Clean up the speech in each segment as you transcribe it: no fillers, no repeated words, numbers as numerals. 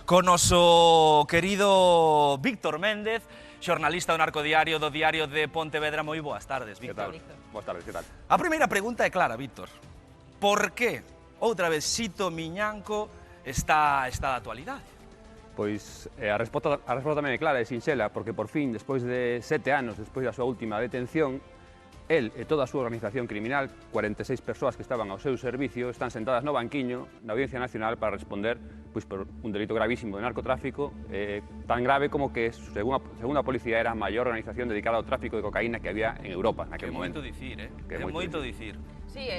con noso querido Víctor Méndez, xornalista do Narcodiario do Diario de Pontevedra. Moi boas tardes, Víctor. Boas tardes, que tal? A primeira pregunta é clara, Víctor. Por que, outra vez, Sito Miñanco está de actualidade? Pois a resposta tamén é clara e sinxela, porque por fin, despois de 7 anos, despois da súa última detención, el e toda a súa organización criminal, 46 persoas que estaban ao seu servicio, están sentadas no banquiño na Audiencia Nacional para responder pois, por un delito gravísimo de narcotráfico, tan grave como que, según a policía, era a maior organización dedicada ao tráfico de cocaína que había en Europa naquel momento. Que moito dicir, Sí,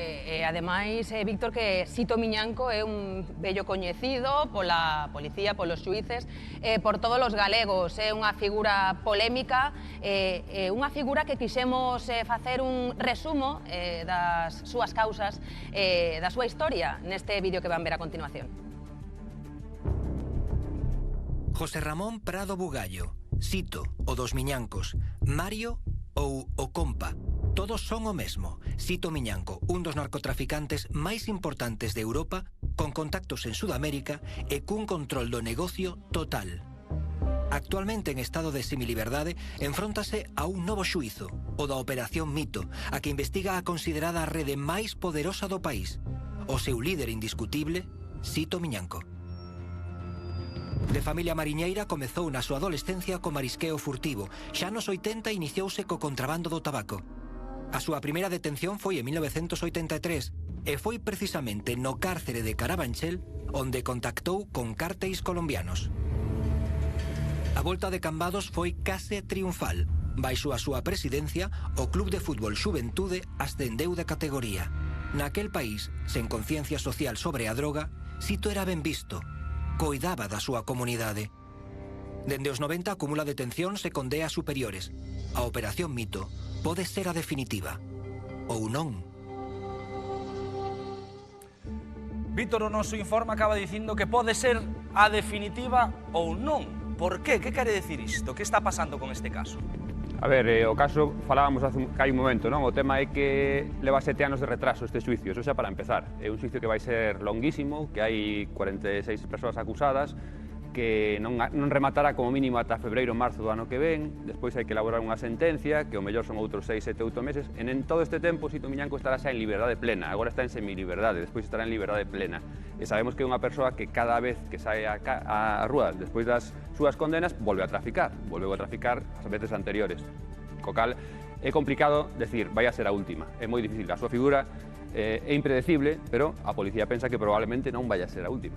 ademais, Víctor, que Sito Miñanco é un vello coñecido pola policía, polos xuíces, por todos os galegos. É unha figura polémica, unha figura que quixemos facer un resumo das súas causas, da súa historia, neste vídeo que van ver a continuación. José Ramón Prado Bugallo, Sito, o dos Miñancos, Mario ou o compa. Todos son o mesmo. Sito Miñanco, un dos narcotraficantes máis importantes de Europa, con contactos en Sudamérica e cun control do negocio total. Actualmente en estado de semiliberdade, enfróntase a un novo xuízo, o da Operación Mito, a que investiga a considerada rede máis poderosa do país. O seu líder indiscutible, Sito Miñanco. De familia mariñeira, comezou na súa adolescencia co marisqueo furtivo. Xa nos 80 iniciouse co contrabando do tabaco. A súa primeira detención foi en 1983 e foi precisamente no cárcere de Carabanchel onde contactou con cárteis colombianos. A volta de Cambados foi case triunfal. Baixo a súa presidencia, o Club de Fútbol Xuventude ascendeu de categoría. Naquel país, sen conciencia social sobre a droga, Sito era ben visto. Coidaba da súa comunidade. Dende os 90 acumula detencións e condeas superiores. A Operación Mito pode ser a definitiva, ou non. Víctor, o noso informe acaba dicindo que pode ser a definitiva ou non. Por qué? Que quere decir isto? Que está pasando con este caso? A ver, o caso falábamos hai un momento, non? O tema é que leva 7 anos de retraso este xuicio, eso xa para empezar. É un xuicio que vai ser longuísimo, que hai 46 persoas acusadas, que non rematará como mínimo ata febreiro ou marzo do ano que ven, despois hai que elaborar unha sentencia, que o mellor son outros 6, 7, 8 meses, e en todo este tempo Sito Miñanco estará xa en liberdade plena, agora está en semiliberdade, despois estará en liberdade plena. E sabemos que é unha persoa que cada vez que sae á rúa, despois das súas condenas, volveu a traficar as veces anteriores. Co cal é complicado decir, vai a ser a última, é moi difícil, a súa figura é impredecible, pero a policía pensa que probablemente non vai a ser a última.